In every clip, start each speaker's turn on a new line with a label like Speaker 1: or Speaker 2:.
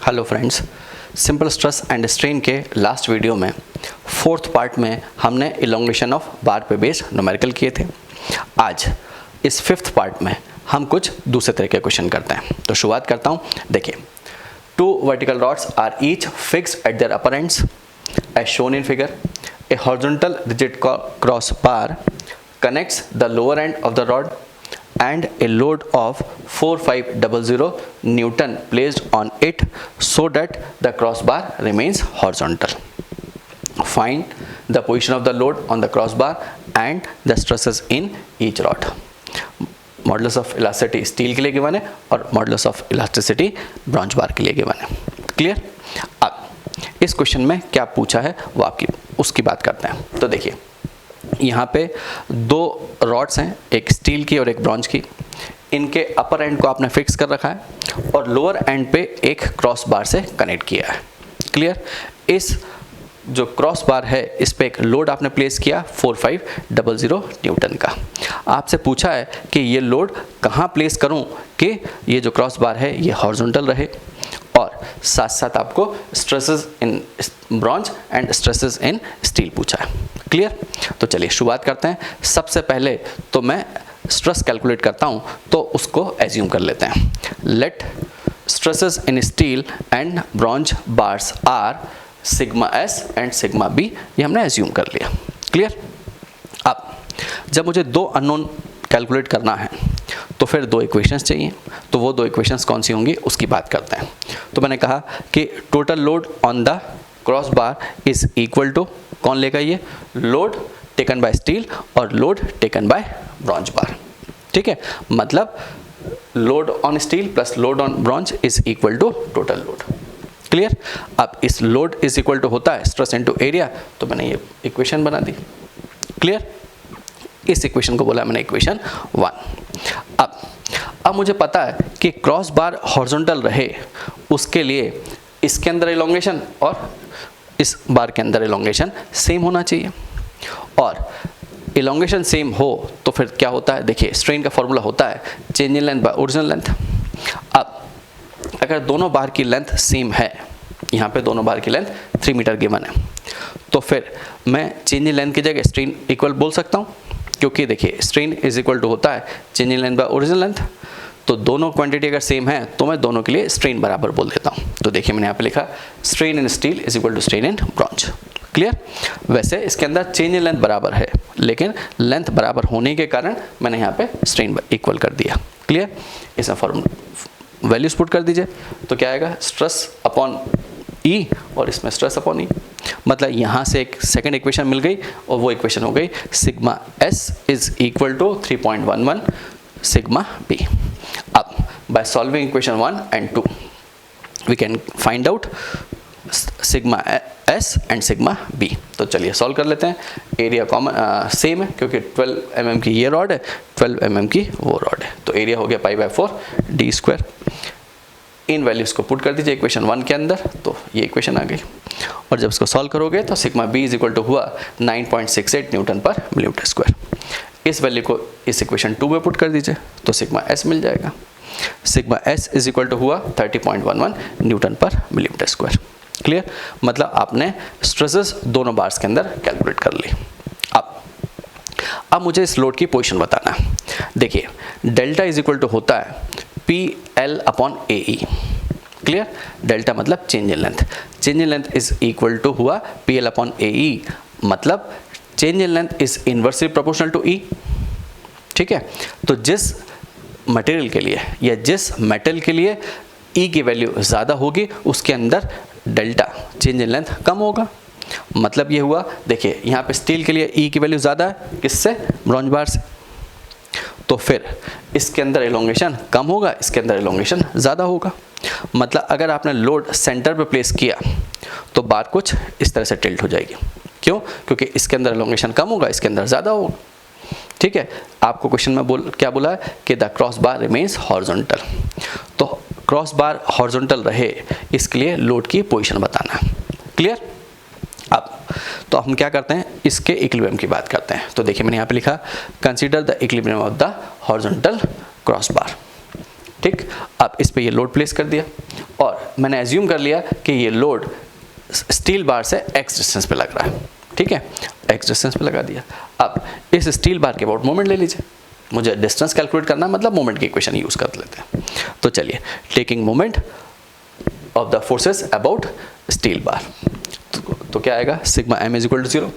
Speaker 1: Hello friends, simple stress and strain के last video में fourth part में हमने इलोंगेशन ऑफ बार पे बेस्ड न्यूमेरिकल किए थे। आज इस फिफ्थ पार्ट में हम कुछ दूसरे तरह के क्वेश्चन करते हैं। तो शुरुआत करता हूँ। देखिए, 2 vertical rods are each fixed at their upper ends as shown in figure. A horizontal rigid cross bar connects the lower end of the rod and a load of 4500 Newton placed on it so that the crossbar remains horizontal. Find the position of the load on the crossbar and the stresses in each rod. Modulus of elasticity steel के लिए given है और modulus of elasticity bronze बार के लिए given है। Clear? अब इस question में क्या पूछा है वो उसकी बात करते हैं। तो देखिए, यहाँ पे 2 रॉड्स हैं, एक स्टील की और एक ब्रॉन्ज की। इनके अपर एंड को आपने फिक्स कर रखा है और लोअर एंड पे एक क्रॉस बार से कनेक्ट किया है। क्लियर? इस जो क्रॉस बार है इस पे एक लोड आपने प्लेस किया 4500 न्यूटन का। आपसे पूछा है कि ये लोड कहाँ प्लेस करूँ कि ये जो क्रॉस बार है ये हॉरिजॉन्टल रहे, और साथ साथ आपको stresses in bronze and stresses in steel पूछा है। क्लियर? तो चलिए शुरुआत करते हैं। सबसे पहले तो मैं स्ट्रेस कैलकुलेट करता हूँ, तो उसको एज्यूम कर लेते हैं। Let stresses in steel and bronze bars are sigma S and sigma B, ये हमने एज्यूम कर लिया। क्लियर? अब जब मुझे 2 अननोन कैलकुलेट करना है तो फिर 2 इक्वेशंस चाहिए। तो वो 2 इक्वेशंस कौन सी होंगी उसकी बात करते हैं। तो मैंने कहा कि total load on the cross bar is equal to, कौन लेगा ये, लोड टेकन बाय स्टील और load taken by bronze bar. ठीक है, मतलब load on steel plus load on bronze is equal to total load. Clear? अब इस load is equal to होता है स्ट्रेस इनटू एरिया, तो मैंने ये इक्वेशन बना दी। क्लियर? इस इक्वेशन को बोला मैंने इक्वेशन 1। अब मुझे पता है कि क्रॉस बार हॉरिजॉन्टल रहे उसके लिए इसके अंदर इलोंगेशन और इस बार के अंदर इलोंगेशन सेम होना चाहिए, और इलोंगेशन सेम हो तो फिर क्या होता है, देखिए स्ट्रेन का फॉर्मूला होता है change in length bye original length. अब अगर दोनों बार की लेंथ सेम है, यहाँ पे दोनों बार की लेंथ 3 मीटर गिवन है, तो फिर मैं चेंज इन लेंथ की जगह स्ट्रेन इक्वल बोल सकता हूँ, क्योंकि देखिए स्ट्रेन इज इक्वल टू होता है change in length bye original length. तो दोनों क्वांटिटी अगर सेम है तो मैं दोनों के लिए स्ट्रेन बराबर बोल देता हूँ। तो देखिए मैंने यहाँ पे लिखा strain in steel is equal to strain in bronze. Clear? वैसे इसके अंदर चेंज इन लेंथ बराबर है, लेकिन लेंथ बराबर होने के कारण मैंने यहाँ पे स्ट्रेन इक्वल कर दिया। क्लियर? इसमें फॉर्मूला वैल्यूज पुट कर दीजिए, तो क्या आएगा, स्ट्रेस अपॉन ई और इसमें स्ट्रेस अपॉन ई। मतलब यहाँ से एक सेकंड इक्वेशन मिल गई और वो इक्वेशन हो गई sigma S is equal to 3.11 sigma B. अब by solving equation 1 and 2 we can find out sigma S and sigma B. तो चलिए सॉल्व कर लेते हैं। एरिया कॉमन सेम है क्योंकि 12 mm की ये रॉड है, 12 mm की वो रॉड है, तो एरिया हो गया π/4 डी स्क्वायर। इन वैल्यूज़ को पुट कर दीजिए इक्वेशन 1 के अंदर, तो ये इक्वेशन आ गई। और जब इसको सॉल्व करोगे तो sigma B is equal to हुआ 9.68 न्यूटन पर मिलीमीटर स्क्वायर। इस वैल्यू को इस इक्वेशन 2 में पुट कर दीजिए तो सिग्मा एस मिल जाएगा। Sigma S is equal to हुआ 30.11 न्यूटन पर मिलीमीटर स्क्वायर। क्लियर? मतलब आपने स्ट्रेसेस दोनों बार्स के अंदर कैलकुलेट कर ली। अब मुझे इस लोड की पोजीशन बताना है। देखिए डेल्टा इज इक्वल टू होता है P L upon A E. Clear? Delta मतलब change in length. Change in length is equal to हुआ P L upon A E, मतलब change in length is inversely proportional to E. ठीक है? तो जिस material के लिए या जिस मेटल के लिए ई की वैल्यू ज़्यादा होगी उसके अंदर डेल्टा चेंज इन लेंथ कम होगा। मतलब ये हुआ, देखिए यहाँ पे स्टील के लिए ई की वैल्यू ज़्यादा है, किससे, ब्रॉन्ज बार से, तो फिर इसके अंदर इलोंगेशन कम होगा, इसके अंदर इलोंगेशन ज़्यादा होगा। मतलब अगर आपने लोड सेंटर पे प्लेस किया तो बार कुछ इस तरह से टिल्ट हो जाएगी। क्यों? क्योंकि इसके अंदर इलोंगेशन कम होगा, इसके अंदर ज़्यादा होगा। ठीक है? आपको क्वेश्चन में क्या बोला है कि the cross bar remains horizontal. तो क्रॉस बार हॉरिजॉन्टल रहे इसके लिए लोड की पोजीशन बताना है। क्लियर? अब तो हम क्या करते हैं, इसके इक्विलिब्रियम की बात करते हैं। तो देखिए मैंने यहाँ पे लिखा consider the equilibrium of the horizontal cross bar. ठीक, अब इस पे ये लोड प्लेस कर दिया और मैंने एज्यूम कर लिया कि ये लोड स्टील बार से x डिस्टेंस पे लग रहा है, ठीक है, x डिस्टेंस पे लगा दिया। अब इस स्टील बार के अबाउट मोमेंट ले लीजिए, मुझे डिस्टेंस कैलकुलेट करना है, मतलब मोमेंट की इक्वेशन यूज़ कर लेते हैं। तो चलिए, taking moment of the forces about steel bar, तो क्या आएगा, sigma m is equal to 0।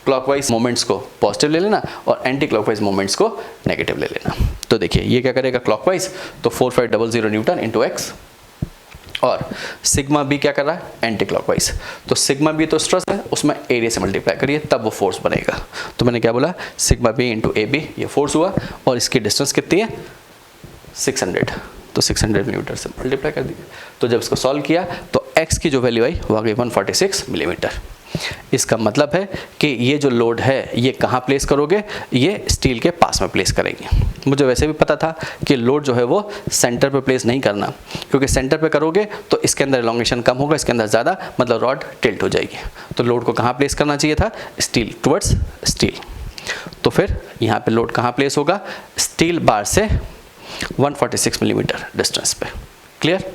Speaker 1: Clockwise moments को पॉजिटिव ले लेना और एंटी क्लॉकवाइज मोमेंट्स को नेगेटिव ले लेना। तो देखिए ये क्या करेगा क्लॉकवाइज, तो 4500 न्यूटन इंटू एक्स, और सिग्मा बी क्या कर रहा है, एंटी क्लॉकवाइज। तो सिग्मा बी तो स्ट्रेस है, उसमें एरिया से मल्टीप्लाई करिए तब वो फोर्स बनेगा। तो मैंने क्या बोला, sigma B into A B, ये फोर्स हुआ, और इसकी डिस्टेंस कितनी है 600, तो 600 न्यूटन से मल्टीप्लाई कर दिया। तो जब इसको सॉल्व किया तो x की जो वैल्यू आई वो आ गई 146 मिलीमीटर। इसका मतलब है कि ये जो लोड है ये कहाँ प्लेस करोगे, ये स्टील के पास में प्लेस करेंगे। मुझे वैसे भी पता था कि लोड जो है वो सेंटर पे प्लेस नहीं करना, क्योंकि सेंटर पे करोगे तो इसके अंदर एलोंगेशन कम होगा, इसके अंदर ज़्यादा, मतलब रॉड टिल्ट हो जाएगी। तो लोड को कहाँ प्लेस करना चाहिए था, स्टील, टुवर्ड्स स्टील। तो फिर यहाँ पे लोड कहाँ प्लेस होगा, स्टील बार से 146 मिलीमीटर डिस्टेंस पे। क्लियर।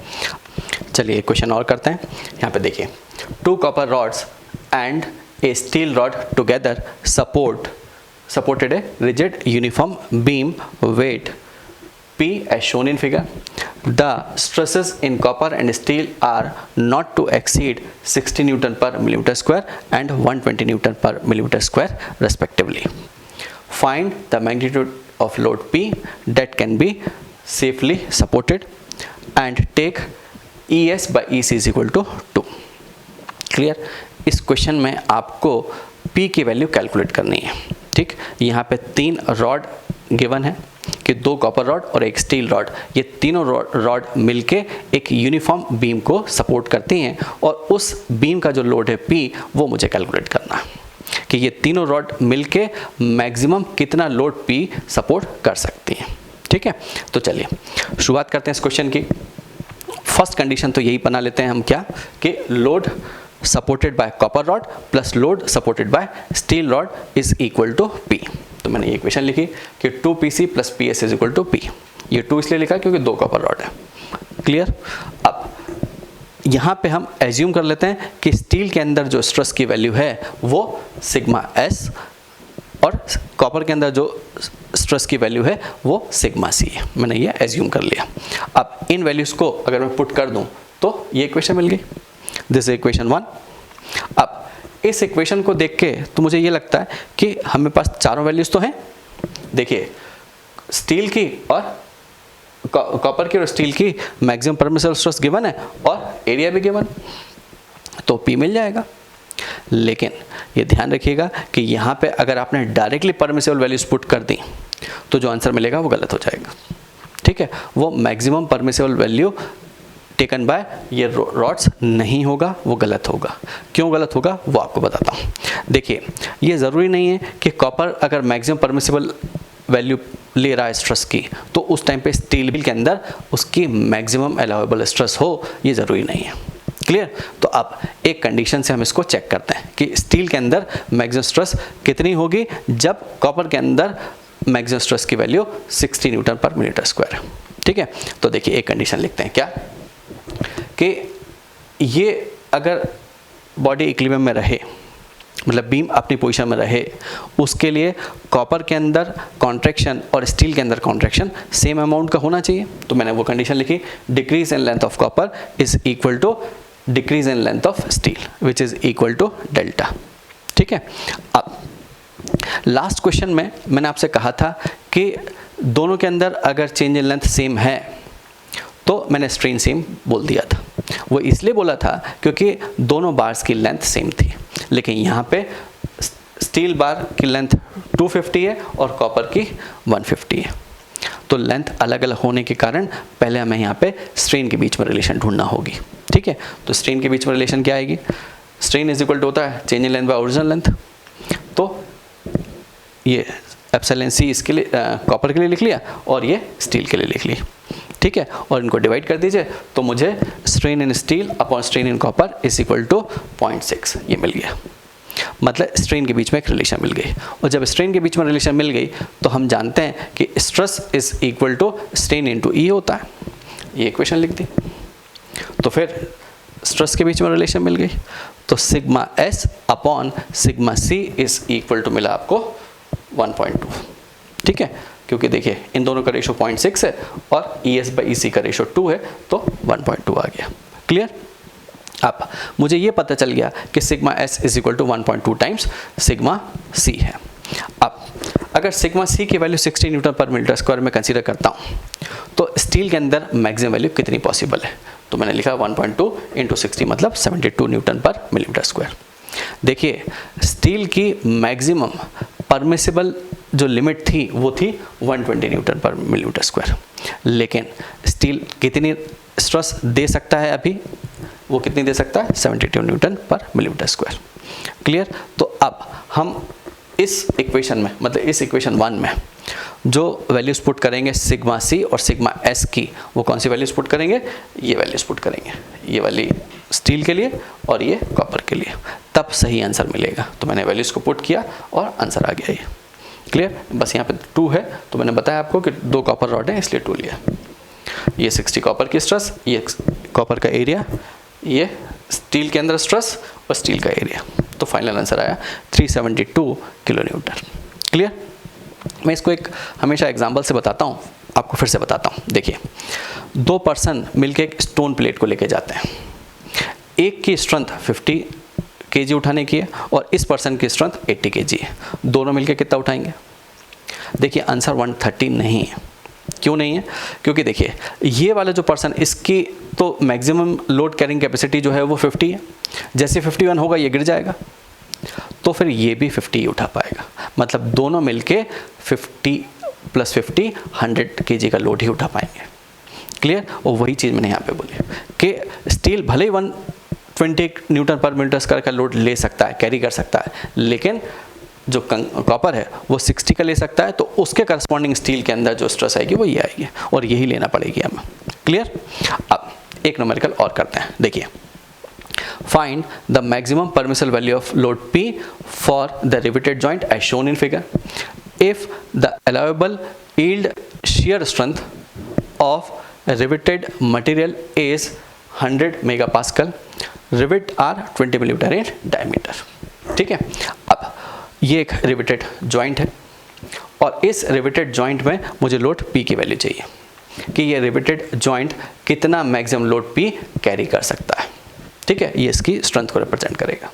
Speaker 1: चलिए एक क्वेश्चन और करते हैं। यहाँ पे देखिए, 2 copper rods and a steel rod together supported a rigid uniform beam weight P as shown in figure. The stresses in copper and steel are not to exceed 60 Newton per millimeter square and 120 Newton per millimeter square respectively. Find the magnitude of load P that can be safely supported and take ES by EC is equal to 2. Clear? इस question में आपको P की value calculate करनी है, ठीक। यहाँ पे 3 rod given है कि 2 कॉपर रॉड और 1 स्टील रॉड, ये तीनों रॉड मिलके एक यूनिफॉर्म बीम को सपोर्ट करती हैं, और उस बीम का जो लोड है P वो मुझे कैलकुलेट करना है कि ये तीनों रॉड मिलके मैक्सिमम कितना लोड P सपोर्ट कर सकती हैं, ठीक है। तो चलिए शुरुआत करते हैं इस क्वेश्चन की। फर्स्ट कंडीशन तो यही बना लेते हैं हम, क्या कि load supported by copper rod plus load supported by steel rod is equal to P। तो मैंने ये इक्वेशन लिखी कि 2PC plus PS is equal to P। ये 2 इसलिए लिखा क्योंकि 2 कॉपर रॉड है। क्लियर। अब यहाँ पे हम एज्यूम कर लेते हैं कि स्टील के अंदर जो स्ट्रेस की वैल्यू है वो सिग्मा S, और कॉपर के अंदर जो स्ट्रेस की वैल्यू है वो सिग्मा C है। मैंने ये एज्यूम कर लिया। अब इन वैल्यूज़ को अगर मैं पुट कर दूँ तो ये इक्वेशन मिल गई, दिस इक्वेशन 1। अब इस इक्वेशन को देख के तो मुझे ये लगता है कि हमें पास चारों वैल्यूज तो हैं। देखिए, स्टील की और कॉपर की और स्टील की मैक्सिमम परमिसिबल स्ट्रेस गिवन है और एरिया भी गिवन, तो P मिल जाएगा। लेकिन ये ध्यान रखिएगा कि यहाँ पे अगर आपने डायरेक्टली परमिसिबल वैल्यूज पुट कर दी तो जो आंसर मिलेगा वो गलत हो जाएगा, ठीक है। वो maximum permissible value taken by ये रॉड्स नहीं होगा, वो गलत होगा। क्यों गलत होगा वो आपको बताता हूँ। देखिए, ये ज़रूरी नहीं है कि कॉपर अगर मैक्सिमम परमिसिबल वैल्यू ले रहा है स्ट्रेस की तो उस टाइम पे स्टील के अंदर उसकी मैक्सिमम अलाउएबल स्ट्रेस हो, ये ज़रूरी नहीं है। क्लियर। तो अब एक कंडीशन से हम इसको चेक करते हैं कि स्टील के अंदर मैक्सिमम स्ट्रेस कितनी होगी जब कॉपर के अंदर मैक्सिमम स्ट्रेस की वैल्यू 60 न्यूटन पर मिलीमीटर स्क्वायर है, ठीक है। तो देखिए एक कंडीशन लिखते हैं, क्या कि ये अगर बॉडी इक्विलिब्रियम में रहे, मतलब बीम अपनी पोजीशन में रहे, उसके लिए कॉपर के अंदर कॉन्ट्रैक्शन और स्टील के अंदर कॉन्ट्रैक्शन सेम अमाउंट का होना चाहिए। तो मैंने वो कंडीशन लिखी, decrease in length of copper is equal to decrease in length of steel which is equal to delta, ठीक है। अब लास्ट क्वेश्चन में मैंने आपसे कहा था कि दोनों के अंदर अगर चेंज इन लेंथ सेम है तो मैंने स्ट्रेन सेम बोल दिया था। वो इसलिए बोला था क्योंकि दोनों बार्स की लेंथ सेम थी, लेकिन यहाँ पे स्टील बार की लेंथ 250 है और कॉपर की 150 है। तो लेंथ अलग अलग होने के कारण पहले हमें यहाँ पे स्ट्रेन के बीच में रिलेशन ढूंढना होगी, ठीक है। तो स्ट्रेन के बीच में रिलेशन क्या आएगी, स्ट्रेन इज इक्वल टू होता है change in length bye original length. तो ये एप्सिलॉन C इसके लिए कॉपर के लिए लिख लिया और ये स्टील के लिए लिख लिया, ठीक है। और इनको डिवाइड कर दीजिए तो मुझे strain in steel upon strain in copper is equal to 0.6 ये मिल गया। मतलब स्ट्रेन के बीच में एक रिलेशन मिल गई, और जब स्ट्रेन के बीच में रिलेशन मिल गई तो हम जानते हैं कि stress is equal to strain into E होता है। ये इक्वेशन लिख दी। तो तो फिर स्ट्रेस के बीच में रिलेशन मिल गई। तो sigma S upon sigma C is equal to मिला आपको 1.2, ठीक है, क्योंकि देखिए इन दोनों का रेशो 0.6 है और ES बाई EC का रेशो 2 है, तो 1.2 आ गया। क्लियर? अब मुझे ये पता चल गया कि sigma S is equal to 1.2 times sigma C है। अब अगर सिग्मा सी की वैल्यू 60 न्यूटन पर मीटर स्क्वायर में कंसीडर करता हूँ तो स्टील के अंदर मैक्सिमम वैल्यू कितनी पॉसिबल है, तो मैंने लिखा 1.2 इंटू 60 मतलब 72 न्यूटन पर मिलीमीटर स्क्वायर। देखिए स्टील की मैक्सिमम परमिसिबल जो लिमिट थी वो थी 120 न्यूटन पर मिलीमीटर स्क्वायर, लेकिन स्टील कितनी स्ट्रेस दे सकता है अभी, वो कितनी दे सकता है 72 न्यूटन पर मिलीमीटर स्क्वायर। क्लियर? तो अब हम इस इक्वेशन में मतलब इस इक्वेशन 1 में जो वैल्यूज पुट करेंगे सिग्मा सी और सिग्मा एस की, वो कौन सी वैल्यूज पुट करेंगे, ये वैल्यूज पुट करेंगे, ये वाली स्टील के लिए और ये कॉपर के लिए, तब सही आंसर मिलेगा। तो मैंने वैल्यूज को पुट किया और आंसर आ गया ये। क्लियर? बस यहाँ पे 2 है तो मैंने बताया आपको कि 2 कॉपर रॉड है इसलिए 2 लिया। ये 60 कॉपर की स्ट्रेस, ये कॉपर का एरिया, ये स्टील के अंदर स्ट्रेस और स्टील का एरिया, तो फाइनल आंसर आया 372 किलो न्यूटन। क्लियर? मैं इसको एक हमेशा एग्जांपल से बताता हूँ, आपको फिर से बताता हूँ। देखिए 2 पर्सन मिलके एक स्टोन प्लेट को लेके जाते हैं, एक की स्ट्रेंथ 50 kg उठाने की है और इस पर्सन की स्ट्रेंथ 80 kg है, दोनों मिलके कितना उठाएंगे? देखिए आंसर 130 नहीं है। क्यों नहीं है? क्योंकि देखिए ये वाला जो पर्सन, इसकी तो मैक्सिमम लोड कैरिंग कैपेसिटी जो है वो 50 है, जैसे 51 होगा ये गिर जाएगा, तो फिर ये भी 50 ही उठा पाएगा, मतलब दोनों मिलके 50 + 50 100 kg का लोड ही उठा पाएंगे। क्लियर? और वही चीज़ मैंने यहाँ पे बोली कि स्टील भले ही 120 न्यूटन पर मीटर स्क्वायर का लोड ले सकता है, कैरी कर सकता है, लेकिन जो कॉपर है वो 60 का ले सकता है, तो उसके करस्पॉन्डिंग स्टील के अंदर जो स्ट्रेस आएगी वो ये आएगी और यही लेना पड़ेगी हमें। क्लियर? अब एक न्यूमेरिकल और करते हैं। देखिए find the maximum permissible value of load P for the riveted joint as shown in figure. If the allowable yield shear strength of riveted material is 100 megapascal, rivet are 20 millimeter in diameter. ठीक है? अब ये एक riveted joint है और इस riveted joint में मुझे लोड P की वैल्यू चाहिए कि ये रिवेटेड जॉइंट कितना मैक्सिमम लोड P कैरी कर सकता है। ठीक है? ये इसकी स्ट्रेंथ को रिप्रेजेंट करेगा।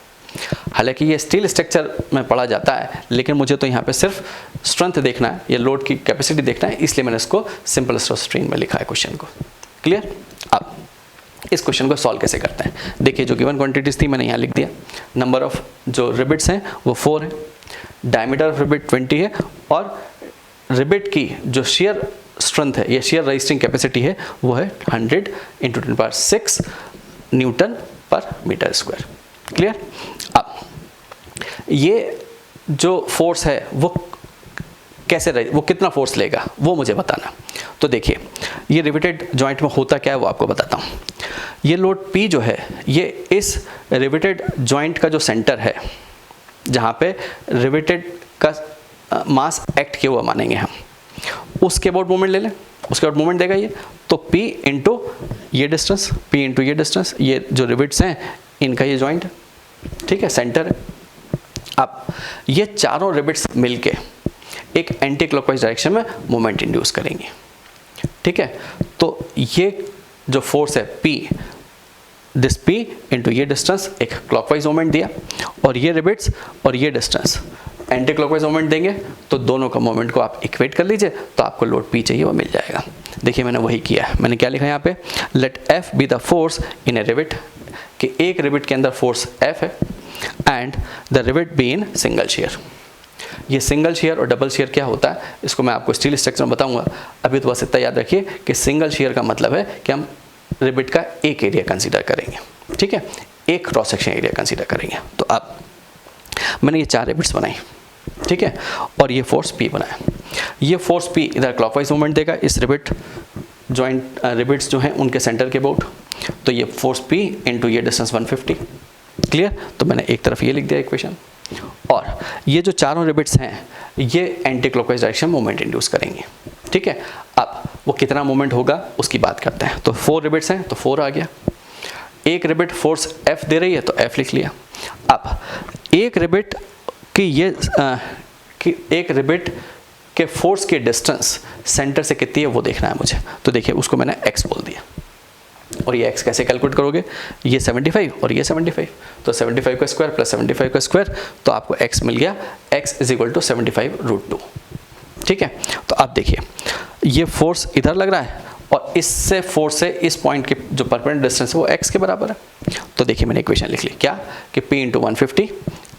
Speaker 1: हालांकि ये स्टील स्ट्रक्चर में पढ़ा जाता है, लेकिन मुझे तो यहाँ पे सिर्फ स्ट्रेंथ देखना है, ये लोड की कैपेसिटी देखना है, इसलिए मैंने इसको सिंपल स्ट्रेन में लिखा है क्वेश्चन को। क्लियर? अब इस क्वेश्चन को सॉल्व कैसे करते हैं? देखिए जो गिवन क्वांटिटीज थी मैंने यहाँ लिख दिया, नंबर ऑफ जो रिबिट्स हैं वो 4 है, डायमीटर ऑफ रिबिट 20 है और रिबिट की जो शेयर स्ट्रेंथ है, ये शेयर रजिस्टिंग कैपेसिटी है, वो है 100 × 10⁶ न्यूटन पर मीटर स्क्वायर। क्लियर? अब ये जो फोर्स है वो कैसे रहे, वो कितना फोर्स लेगा वो मुझे बताना। तो देखिए ये रिवेटेड जॉइंट में होता क्या है वो आपको बताता हूँ। ये लोड P जो है ये इस रिवेटेड जॉइंट का जो सेंटर है, जहाँ पे रिवेटेड का मास एक्ट किया हुआ मानेंगे हम, उसके अबाउट मोमेंट ले लें, उसके अबाउट मोमेंट देगा ये, तो P इंटू ये डिस्टेंस, P इंटू ये डिस्टेंस, ये जो रिवेट्स हैं इनका ये जॉइंट है, ठीक है, सेंटर है। अब ये चारों रिवेट्स मिलके एक एंटी क्लॉकवाइज डायरेक्शन में मोमेंट इंड्यूस करेंगे। ठीक है? तो ये जो फोर्स है P, दिस P इंटू ये डिस्टेंस एक क्लॉकवाइज मोमेंट दिया और ये रिवेट्स और ये डिस्टेंस एंटी क्लॉकवाइज मोमेंट देंगे, तो दोनों का मोमेंट को आप इक्वेट कर लीजिए, तो आपको लोड P चाहिए वो मिल जाएगा। देखिए मैंने वही किया है। मैंने क्या लिखा है यहाँ पे, let F be the force in a rivet, कि एक रिवेट के अंदर फोर्स F है and the rivet be in single shear. ये सिंगल शेयर और डबल शेयर क्या होता है इसको मैं आपको स्टील स्ट्रक्चर में बताऊंगा। अभी तो बस इतना याद रखिए कि सिंगल शेयर का मतलब है कि हम रिवेट का एक एरिया कंसीडर करेंगे, ठीक है, एक क्रॉस सेक्शन एरिया कंसीडर करेंगे। तो अब मैंने ये 4 रिवेट्स बनाई, ठीक है, और ये फोर्स P बनाया। ये फोर्स P इधर क्लॉकवाइज मूवमेंट देगा इस रिवेट जॉइंट रिवेट्स जो हैं उनके सेंटर के अबाउट, तो ये फोर्स P इंटू ये डिस्टेंस 150। क्लियर? तो मैंने एक तरफ ये लिख दिया इक्वेशन, और ये जो चारों रिवेट्स हैं ये anti clockwise direction movement induce करेंगे। ठीक है? अब वो कितना मूवमेंट होगा उसकी बात करते हैं। तो 4 रिवेट्स हैं तो 4 आ गया, एक रिबिट फोर्स F दे रही है तो F लिख लिया। अब एक रिबिट एक रिबिट के फोर्स की डिस्टेंस सेंटर से कितनी है वो देखना है मुझे। तो देखिए उसको मैंने x बोल दिया, और ये x कैसे कैलकुलेट करोगे, ये 75 और ये 75, तो 75 का स्क्वायर प्लस 75 का स्क्वायर, तो आपको x मिल गया, x = 75√2। ठीक है, तो आप देखिए ये फोर्स इधर लग रहा है और इससे फोर्स से इस पॉइंट की जो परपेंडिकुलर डिस्टेंस है वो x के बराबर है। तो देखिए मैंने इक्वेशन लिख ली क्या, कि P × 150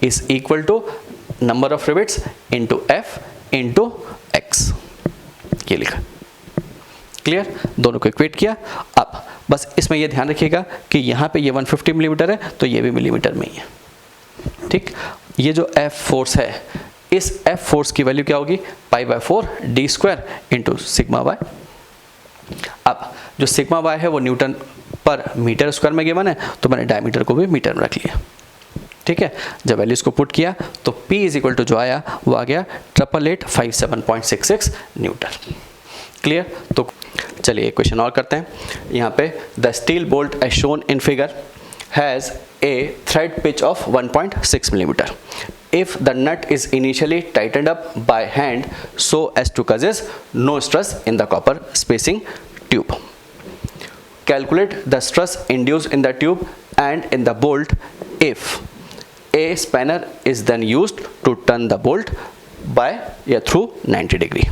Speaker 1: is equal to number of rivets into F into x, ये लिखा। क्लियर, दोनों को इक्वेट किया। अब बस इसमें ये ध्यान रखिएगा कि यहाँ पे ये 150 मिलीमीटर है तो ये भी मिलीमीटर में ही है। ठीक, ये जो F फोर्स है, इस F फोर्स की वैल्यू क्या होगी, π/4 d² इंटू सिग्मा y। अब जो सिग्मा y है वो न्यूटन पर मीटर स्क्वायर में गिवन है, तो मैंने डायमीटर को भी मीटर में रख लिया। ठीक है, जब वैल्यूज को पुट किया तो P = जो आया वो आ गया 8857.66 न्यूटन। क्लियर, तो चलिए एक क्वेश्चन और करते हैं। यहाँ पे the steel bolt as shown in figure has a thread pitch of 1.6 millimetre. If the nut is initially tightened up by hand so as to causes no stress in the copper spacing tube, calculate the stress induced in the tube and in the bolt if a spanner is then used to turn the bolt by through 90 degree.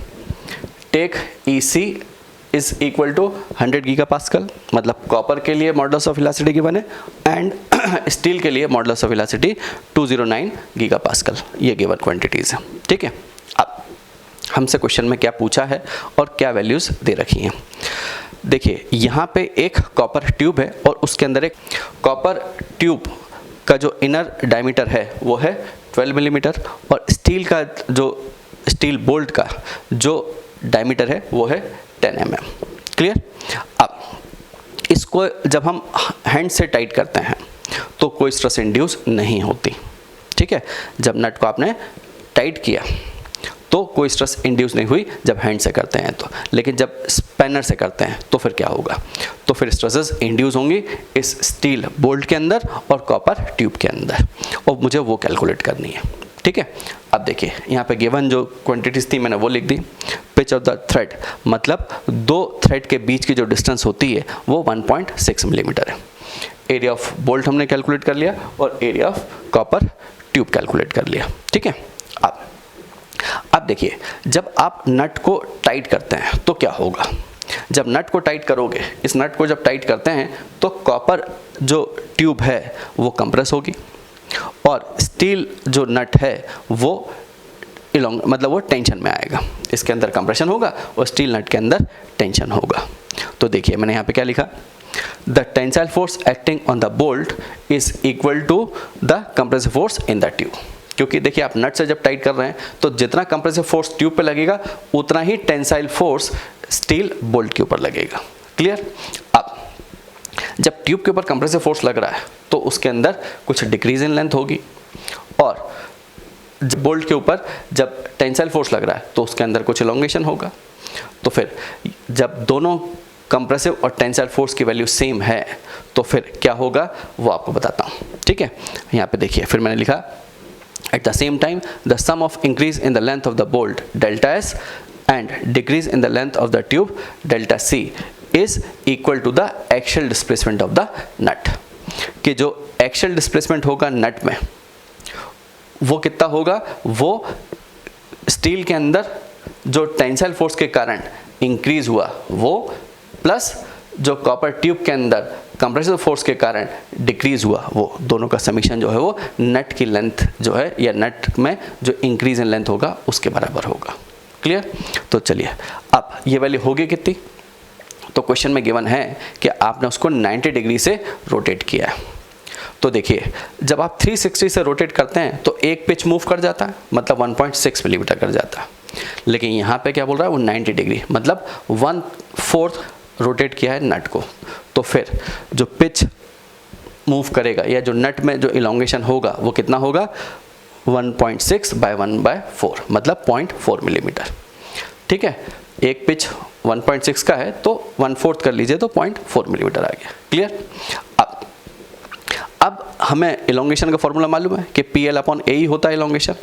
Speaker 1: Take EC is equal to 100 gigapascal, मतलब copper के लिए modulus of elasticity given है and steel के लिए modulus of elasticity 209 gigapascal, ये given quantities हैं। ठीक है, अब हमसे क्वेश्चन में क्या पूछा है और क्या वैल्यूज़ दे रखी हैं। देखिए यहाँ पे एक कॉपर ट्यूब है और उसके अंदर एक कॉपर ट्यूब का जो इनर डायमीटर है वो है 12 मिलीमीटर और स्टील बोल्ट का जो डायमीटर है वो है 10 mm। क्लियर, अब इसको जब हम हैंड से टाइट करते हैं तो कोई स्ट्रेस इंड्यूस नहीं होती। ठीक है, जब नट को आपने टाइट किया तो कोई स्ट्रेस इंड्यूस नहीं हुई जब हैंड से करते हैं तो, लेकिन जब स्पैनर से करते हैं तो फिर क्या होगा, तो फिर स्ट्रेसेस इंड्यूस होंगी इस स्टील बोल्ट के अंदर और कॉपर ट्यूब के अंदर, और मुझे वो कैलकुलेट करनी है। ठीक है, अब देखिए यहाँ पे गिवन जो क्वांटिटीज थी मैंने वो लिख दी। पिच ऑफ द थ्रेड, मतलब दो थ्रेड के बीच की जो डिस्टेंस होती है वो 1.6 मिलीमीटर है। एरिया ऑफ बोल्ट हमने कैलकुलेट कर लिया और area of copper tube calculate कर लिया। ठीक है, अब देखिए जब आप नट को टाइट करते हैं तो क्या होगा, जब नट को टाइट करोगे, इस नट को जब टाइट करते हैं तो कॉपर जो ट्यूब है वो कंप्रेस होगी और स्टील जो नट है वो मतलब वो टेंशन में आएगा, इसके अंदर कंप्रेशन होगा और स्टील नट के अंदर टेंशन होगा। तो देखिए मैंने यहाँ पे क्या लिखा, the tensile force acting on the bolt is equal to the compressive force in the tube. क्योंकि देखिए आप नट से जब टाइट कर रहे हैं तो जितना कंप्रेसिव फोर्स ट्यूब पे लगेगा उतना ही टेंसाइल फोर्स स्टील बोल्ट के ऊपर लगेगा। क्लियर, अब जब ट्यूब के ऊपर कंप्रेसिव फोर्स लग रहा है तो उसके अंदर कुछ डिक्रीज इन लेंथ होगी, और बोल्ट के ऊपर जब टेंसाइल फोर्स लग रहा है तो उसके अंदर कुछ इलोंगेशन होगा। तो फिर जब दोनों कंप्रेसिव और टेंसाइल फोर्स की वैल्यू सेम है तो फिर क्या होगा वो आपको बताता हूँ। ठीक है, यहाँ पे देखिए फिर मैंने लिखा at the same time the sum of increase in the length of the bolt delta S and decrease in the length of the tube delta C is equal to the axial displacement of the nut। कि जो axial displacement होगा नट में वो कितना होगा, वो steel के अंदर जो टेंसाइल फोर्स के कारण इंक्रीज हुआ वो प्लस जो कॉपर ट्यूब के अंदर कंप्रेसिव फोर्स के कारण डिक्रीज हुआ, वो दोनों का समीशन जो है वो नट की लेंथ जो है या नट में जो इंक्रीज इन लेंथ होगा उसके बराबर होगा। क्लियर, तो चलिए अब ये वैल्यू होगी कितनी, तो क्वेश्चन में गिवन है कि आपने उसको 90 डिग्री से रोटेट किया है। तो देखिए जब आप 360 से रोटेट करते हैं तो एक पिच मूव कर जाता है, मतलब 1.6 मिलीमीटर कर जाता है, लेकिन यहाँ पे क्या बोल रहा है वो 90 डिग्री मतलब 1/4 रोटेट किया है नट को। तो फिर जो पिच मूव करेगा या जो नट में जो इलोंगेशन होगा वो कितना होगा, 1.6 बाय 1/4 मतलब 0.4 मिलीमीटर। ठीक है, एक पिच 1.6 का है तो 1/4 कर लीजिए तो 0.4 मिलीमीटर आ गया। क्लियर, अब हमें इलोंगेशन का फॉर्मूला मालूम है कि PL/A ही होता है इलोंगेशन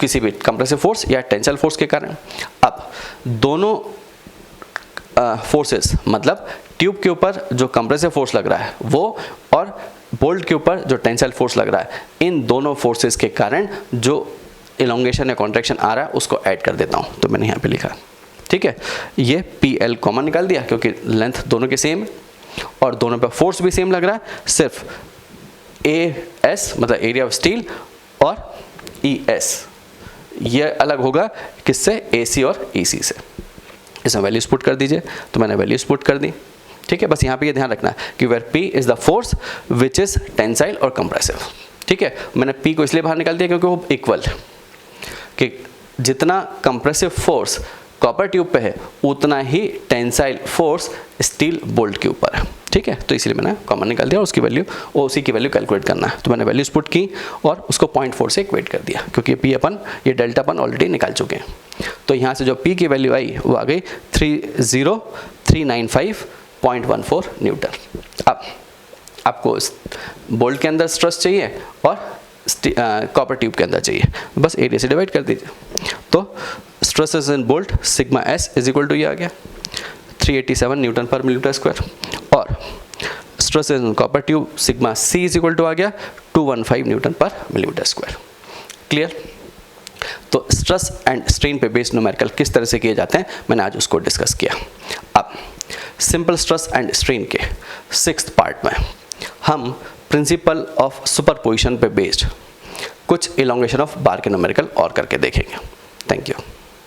Speaker 1: किसी भी कंप्रेसिव फोर्स या टेंसाइल फोर्स के कारण। अब दोनों फोर्सेस मतलब ट्यूब के ऊपर जो कंप्रेसिव फोर्स लग रहा है वो और बोल्ट के ऊपर जो टेंसाइल फोर्स लग रहा है, इन दोनों फोर्सेस के कारण जो इलोंगेशन या कॉन्ट्रैक्शन आ रहा है उसको ऐड कर देता हूँ। तो मैंने यहाँ पे लिखा, ठीक है, ये PL कॉमन निकाल दिया क्योंकि लेंथ दोनों के सेम है और दोनों पे फोर्स भी सेम लग रहा है, सिर्फ AS मतलब एरिया ऑफ स्टील और ES ये अलग होगा किससे, AC और EC से। इसमें वैल्यूज पुट कर दीजिए, तो मैंने वैल्यूज पुट कर दी, ठीक है। बस यहाँ पे ये ध्यान रखना है कि where P is the force which is tensile और कंप्रेसिव, ठीक है। मैंने P को इसलिए बाहर निकाल दिया क्योंकि वो इक्वल कि जितना कंप्रेसिव फोर्स कॉपर ट्यूब पे है उतना ही टेंसाइल फोर्स स्टील बोल्ट के ऊपर है, ठीक है। तो इसलिए मैंने कॉमन निकाल दिया और उसकी वैल्यू और उसी की वैल्यू कैलकुलेट करना है। तो मैंने वैल्यूज पुट की और उसको 0.4 से इक्वेट कर दिया क्योंकि ये डेल्टा अपन ऑलरेडी निकाल चुके हैं। तो यहाँ से जो P की वैल्यू आई वो आ गई 30395.14 न्यूटन। अब आपको बोल्ट के अंदर स्ट्रेस चाहिए और कॉपर ट्यूब के अंदर चाहिए, बस एरिया से डिवाइड कर दीजिए। तो stresses in bolt sigma S is equal to ये आ गया 387 न्यूटन पर मिलीमीटर स्क्वायर और stresses in copper tube sigma C is equal to आ गया 215 न्यूटन पर मिलीमीटर स्क्वायर। क्लियर? तो स्ट्रेस एंड स्ट्रेन पे बेस्ड न्यूमेरिकल किस तरह से किए जाते हैं मैंने आज उसको डिस्कस किया। अब सिंपल स्ट्रेस एंड स्ट्रेन के 6th पार्ट में हम प्रिंसिपल ऑफ सुपरपोजिशन पे बेस्ड कुछ इलोंगेशन ऑफ बार के न्यूमेरिकल और करके देखेंगे। Thank you.